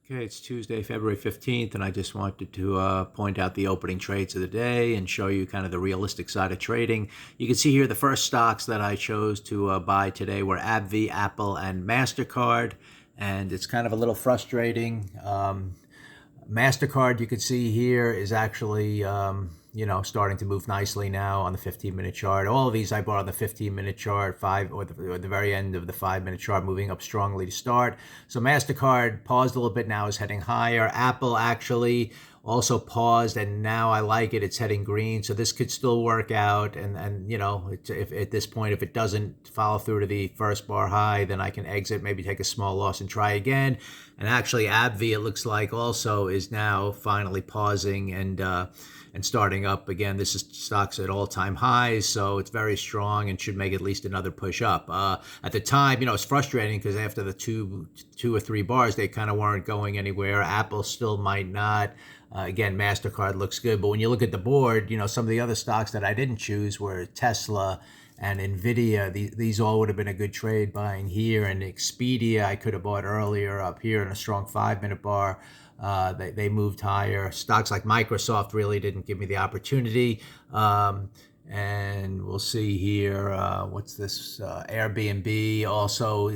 Okay, it's Tuesday, February 15th, and I just wanted to point out the opening trades of the day and show you kind of the realistic side of trading. You can see here the first stocks that I chose to buy today were ABBV, Apple, and MasterCard, and it's kind of a little frustrating. MasterCard, you can see here, is actually, starting to move nicely now on the 15-minute chart. All of these I bought on the 15-minute chart, or the very end of the 5-minute chart, moving up strongly to start. So MasterCard paused a little bit, now is heading higher. Apple actually also paused, and now I like it. It's heading green, so this could still work out. And if at this point, if it doesn't follow through to the first bar high, then I can exit, maybe take a small loss and try again. And actually, ABBV, it looks like, also is now finally pausing and starting up again. This is stocks at all-time highs, so it's very strong and should make at least another push up. At the time, it's frustrating because after the two or three bars, they kind of weren't going anywhere. Apple still might not. Again, MasterCard looks good, but when you look at the board, some of the other stocks that I didn't choose were Tesla and Nvidia. These all would have been a good trade buying here. And Expedia, I could have bought earlier up here in a strong 5-minute bar. They moved higher. Stocks like Microsoft really didn't give me the opportunity. And we'll see here, what's this? Airbnb also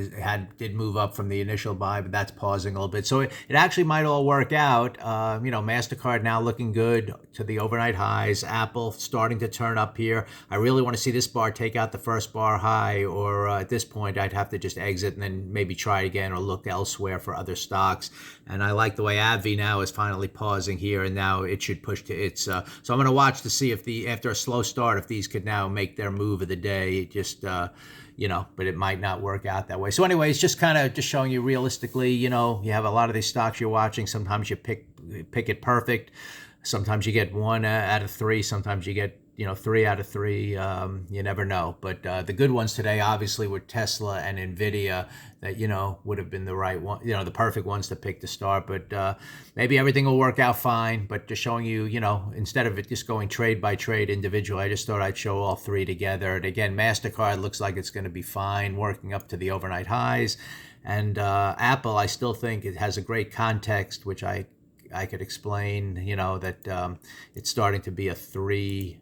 did move up from the initial buy, but that's pausing a little bit. So it actually might all work out. MasterCard now looking good to the overnight highs. Apple starting to turn up here. I really want to see this bar take out the first bar high, or at this point, I'd have to just exit and then maybe try again or look elsewhere for other stocks. And I like the way AbbVie now is finally pausing here, and now it should push to its. So I'm going to watch to see if after a slow start, if these could now make their move of the day. But it might not work out that way. So anyways, just showing you realistically, you have a lot of these stocks you're watching. Sometimes you pick it perfect. Sometimes you get 1 out of 3. Sometimes you get 3 out of 3. You never know. But the good ones today, obviously, were Tesla and Nvidia. That would have been the right one, the perfect ones to pick to start. But maybe everything will work out fine. But just showing you, instead of it just going trade by trade individual, I just thought I'd show all three together. And again, MasterCard looks like it's going to be fine, working up to the overnight highs. And Apple, I still think it has a great context, which I could explain. That it's starting to be a 3.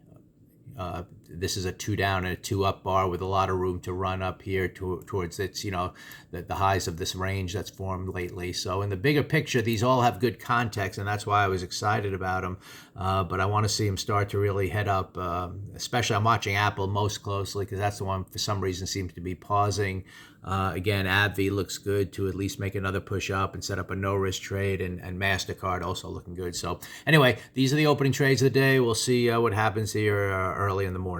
This is a 2 down and a 2 up bar with a lot of room to run up here towards its, the highs of this range that's formed lately. So in the bigger picture, these all have good context, and that's why I was excited about them. But I want to see them start to really head up. Especially, I'm watching Apple most closely because that's the one for some reason seems to be pausing. Again, AbbVie looks good to at least make another push up and set up a no-risk trade, and MasterCard also looking good. So anyway, these are the opening trades of the day. We'll see what happens here early in the morning.